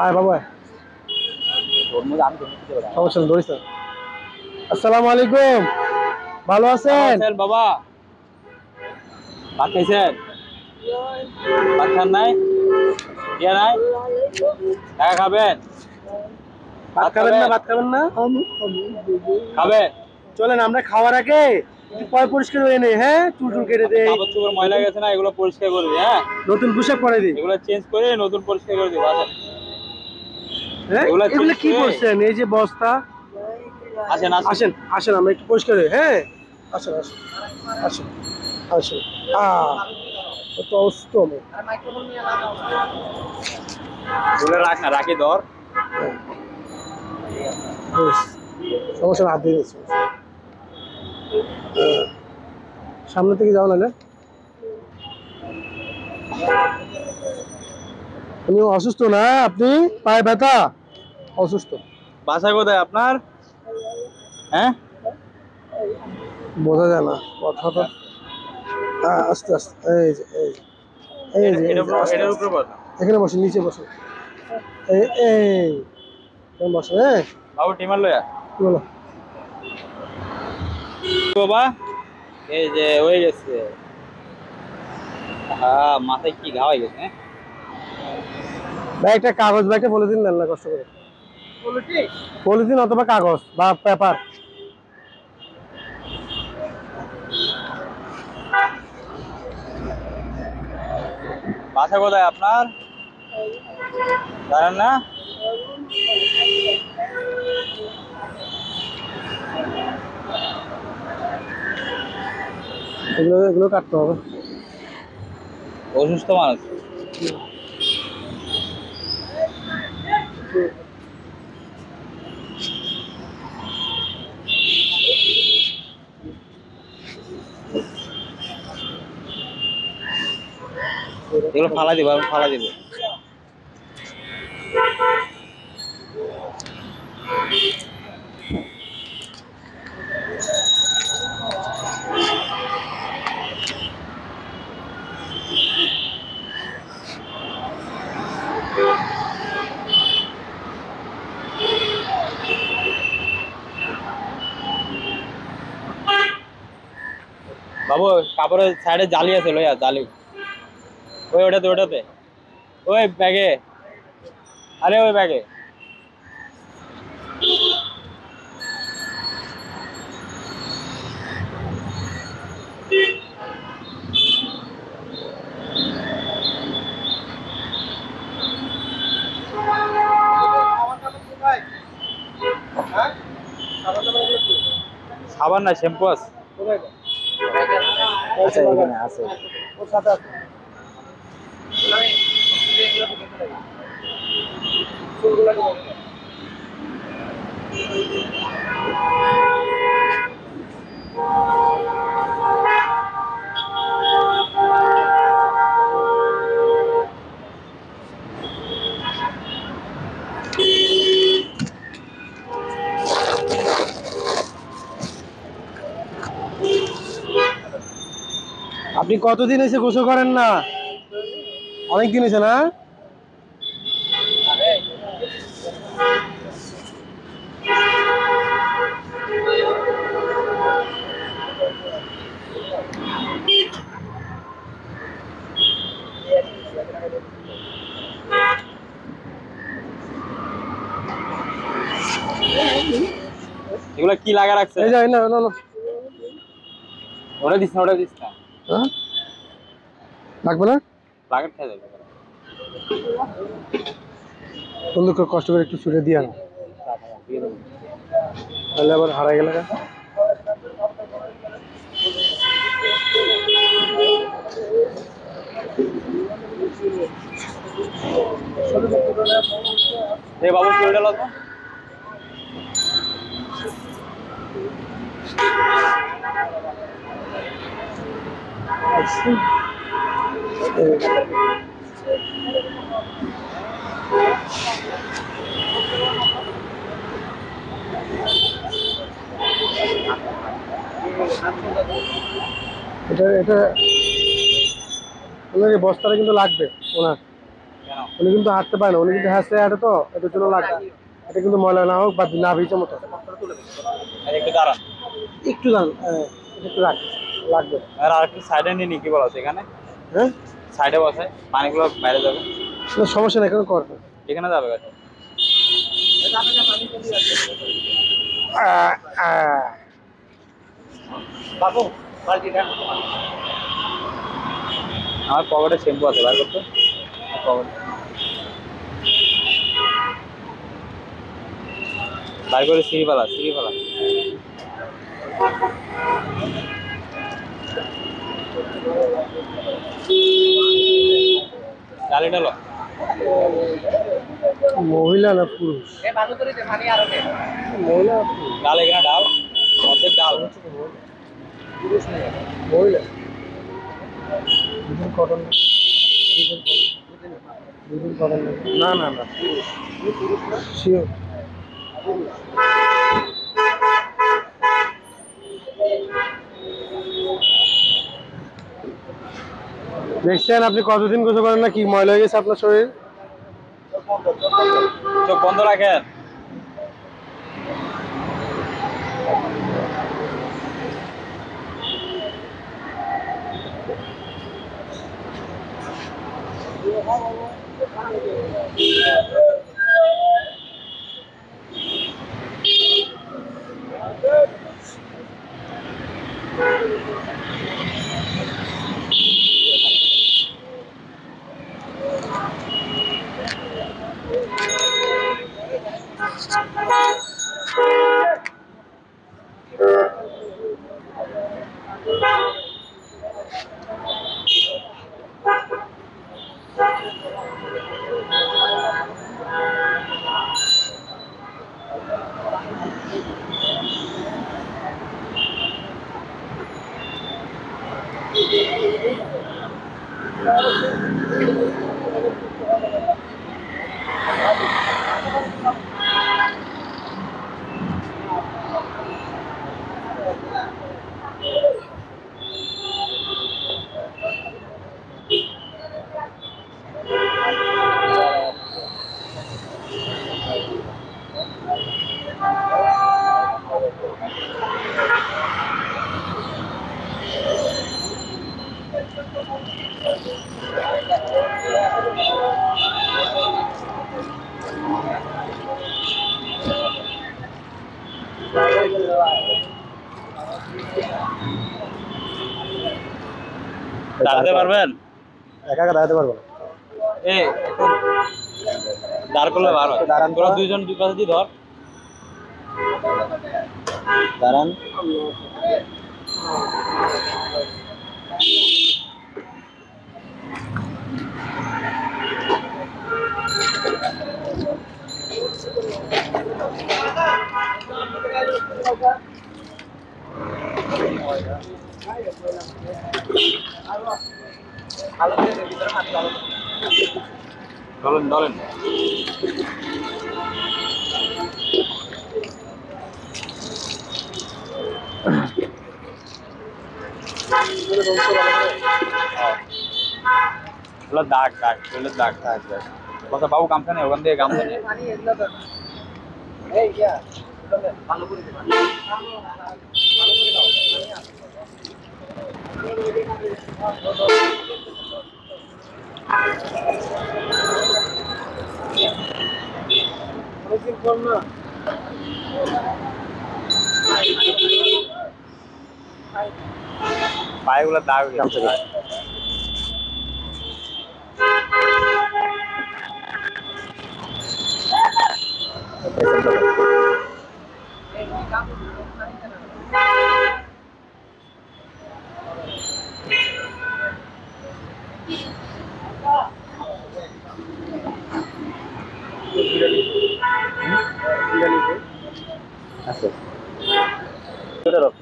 আয় বাবা সমস্যা নেই ধরিস না। আসসালামু আলাইকুম, ভালো আছেন বাবা? ভাত খাইছেন? ভাত খান নাই? ইয়া নাই? টাকা খাবেন? ভাত খাবেন না? ভাত খাবেন না? খাবেন? চলেন আমরা খাওয়ার আগে একটু পয় পরিষ্কার হয়ে নেই। হ্যাঁ, চুল টুল কেটে দেই, কাপড় চোপড় ময়লা গেছে না, এগুলো পরিষ্কার করবি। হ্যাঁ, নতুন পোশাক পরে দিই। এগুলো চেঞ্জ করে নতুন পরিষ্কার করে দিবি। হ্যাঁ, এগুলো কি করছেন? এই যে বস্তা। আসেন আসেন আসেন আমরা একটু পরিষ্কার হই। হ্যাঁ আসেন আসেন আসেন আসেন। কত অসুস্থ আমি। বলে রাখ না, রাখি ধর। সমস্যা হাত দিয়ে দিচ্ছি। সামনে থেকে যাও না। উনি অসুস্থ না? আপনি পায়ে ব্যথা? অসুস্থ? বাসা কোথায় আপনার? হ্যাঁ, বোঝা যায় না কথাটা। আস্তে আস্তে এই যে এই যে এটার উপরে বস। এখানে বসে, নিচে বসে। এই বসে। হ্যাঁ বাবু টিমার লয়া কি বলো বাবা? এই যে হয়ে গেছে। হ্যাঁ, মাথায় কি ঘা হয়ে গেছে? ভাই একটা কাগজ ব্যাগটা পলিথিন দেন না কষ্ট করে। পলিথিন অথবা কাগজ বা পেপার। বাসা কোথায় আপনার? জানেন না? এগুলো এগুলো কাটতে হবে। অসুস্থ মানুষ। এগুলো ফালা দিব, আমি ফালা দিব। বাবু কাপড়ের সাইডে জালি আছে, লইয়া জালি। ওটাতে ওই ব্যাগে। আরে ওই ব্যাগে। সাবান না, শ্যাম্পু আছে। আচ্ছা, এখানে আছে। আপনি কতদিন এসে গোসল করেন না? অনেক দিন এসে না? এগুলো কি লাগা রাখছে? এই যাই না না না, ওটা দিস না, ওটা দিস না। হ্যাঁ লাগবে না। প্লাকেট খেয়ে যাবে। বন্ধু কষ্ট করে একটু ছুটে দিয়ে আনো, তাহলে আবার হারাই গেলে। এই বাবু চলে গেল তো। এটা এটা ওনার এই বস্তাটা কিন্তু লাগবে ওনার। কেন? উনি কিন্তু হাঁটতে পারে না, উনি কিন্তু হ্যাঁচড়ে হাঁটে, তো এটার জন্য লাগে। এটা কিন্তু ময়লা না হোক বা না ভিজে মতো। একটু দাঁড়ান। একটু দাঁড়ান, হ্যাঁ এটা একটু রাখ, লাগবে। আর আরেকটু সাইডে নিয়ে নি, কি বলা আছে এখানে? হ্যাঁ সাইডে বসায় পানিগুলো বাইরে যাবে। না, সমস্যা নেই, এখানে করবে। এখানে যাবে গাছ। বাবু বালতিটা আমার পকেটে শ্যাম্পু আছে, বার করতে। পকেটে বার করে সিঁড়ি ফেলা, সিঁড়ি ফেলা। ডালি ডালো। মহিলা না পুরুষ? মহিলা না পুরুষ? ডাল এখানে ডাল, অর্ধেক ডাল। পুরুষ না মহিলা? দুদিন কটন, দুদিন কটন না, না না পুরুষ। পুরুষ না শিওর পুরুষ। দেখছেন আপনি কতদিন গোসল করেন না, কি ময়লা হয়ে গেছে আপনার শরীর? চোখ বন্ধ রাখেন। দাঁড়াতে পারবেন? একা একা দাঁড়াতে পারবো না। এ দাঁড় করলে ভালো। দাঁড়ান, তোরা দুইজন দুই পাশে দিয়ে ধর। দাঁড়ান। ধরেন ধরেন। দাগ দাগ চুলের দাগ দাগ দাগ। কথা বাবু গামছা নেই, ওখান থেকে গামছা নেই। পায়েগুলো দাগ গামছা গায়ে। আচ্ছা এটা রক্ত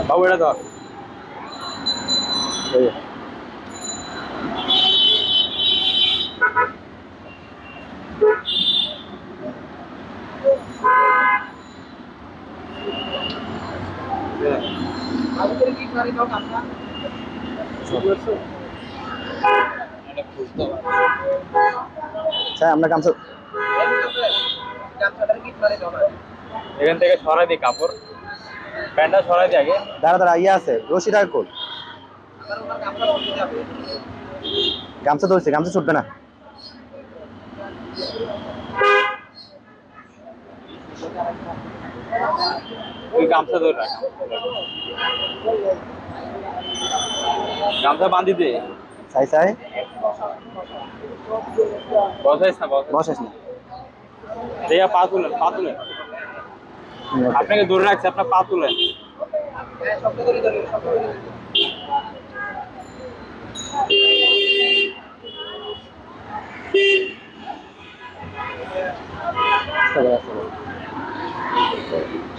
বাবু এটা ধর। স্যার আমরা গামছা এখান থেকে সরাই দিই কাপড়, প্যান্টটা সরাই দিই আগে। দাঁড়া দাঁড়া ইয়ে আছে রশিদার কোল গামছা ধরছে গামছা ছুটবে না তুই গামছা ধর রাখ, গামছা বাঁধি দে। সাই সাই বসাইস না, বসেস না দেয়া পা তুলেন, পা তুলেন। আপনাকে ধরে রাখছে, আপনার পা তুলেন।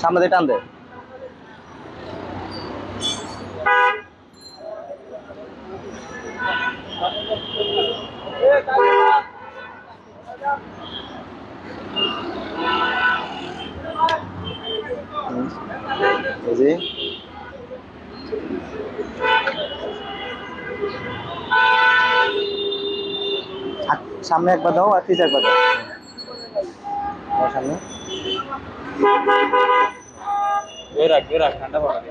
সামনে দিয়ে টান দে জি সামনে একবার দাও আর পিছে একবার দাও সামনে ধরে রাখ ঠান্ডা পড়া দে।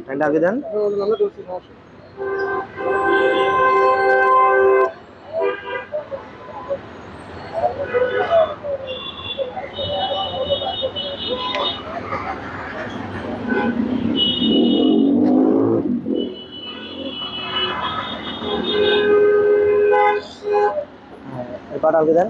ঠান্ডা আগে দেন এবার আগে দেন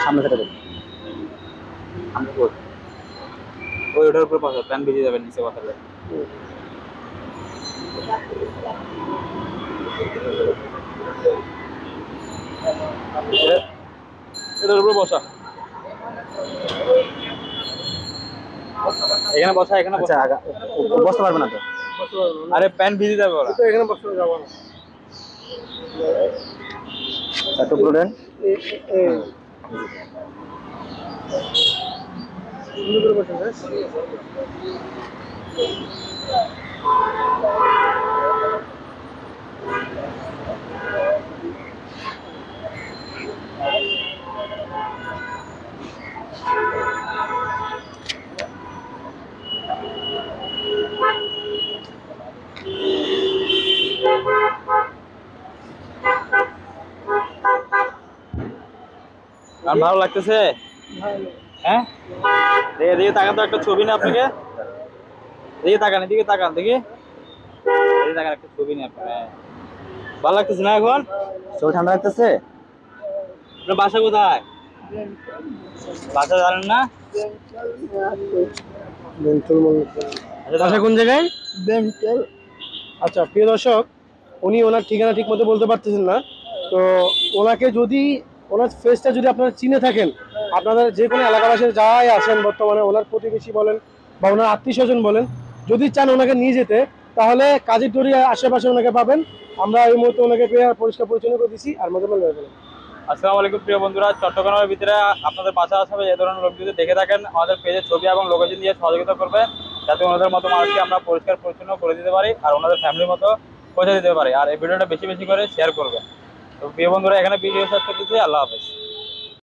সামনে থেকে দেন আমরা বল ওই ওটার উপরে পাথর, প্যান ভিজে যাবে নিচে পাথরে। এটার উপরে বসা, এখানে বসা, এখানে আচ্ছা বসা। বসতে পারবে না তো আরে প্যান ভিজে যাবে ওরা। তো এখানে বসতে যাবো না। টুকরো দেন সুন্দর করে বসে, আর ভালো লাগতেছে? হ্যাঁ, এদিকে তাকান তো, একটা ছবি না আপনাকে, এদিকে তাকান, এদিকে তাকান, দেখি এদিকে তাকান, একটা ছবি নেই আপনার। ভালো লাগতেছে না এখন? চোখ ঠান্ডা লাগতেছে আপনার বাসা কোথায়? বাসা জানেন না? বাসা কোন জায়গায়? বেন্টেল। আচ্ছা প্রিয় দর্শক, উনি ওনার ঠিকানা ঠিক মতো বলতে পারতেছেন না, তো ওনাকে যদি ওনার ফেসটা যদি আপনারা চিনে থাকেন, আপনাদের যে কোনো এলাকাবাসীর যাই আছেন বর্তমানে, ওনার প্রতিবেশী বলেন বা ওনার আত্মীয় স্বজন বলেন, যদি চান ওনাকে নিয়ে যেতে, তাহলে কাজীর দড়িয়া আশেপাশে ওনাকে পাবেন। আমরা এই মুহূর্তে ওনাকে পেয়ে পরিষ্কার পরিচ্ছন্ন করে দিচ্ছি আর মজা মেলে গেলেন। আসসালামু আলাইকুম প্রিয় বন্ধুরা, চট্টগ্রামের ভিতরে আপনাদের বাসা আসামে এই ধরনের লোক যদি দেখে থাকেন, আমাদের পেজের ছবি এবং লোকেশন দিয়ে সহযোগিতা করবে, যাতে ওনাদের মতো মানুষকে আমরা পরিষ্কার পরিচ্ছন্ন করে দিতে পারি আর ওনাদের ফ্যামিলির মতো পৌঁছে দিতে পারি। আর এই ভিডিওটা বেশি বেশি করে শেয়ার করবেন। তো প্রিয় বন্ধুরা, এখানে ভিডিও শেষ করতেছি। আল্লাহ হাফেজ।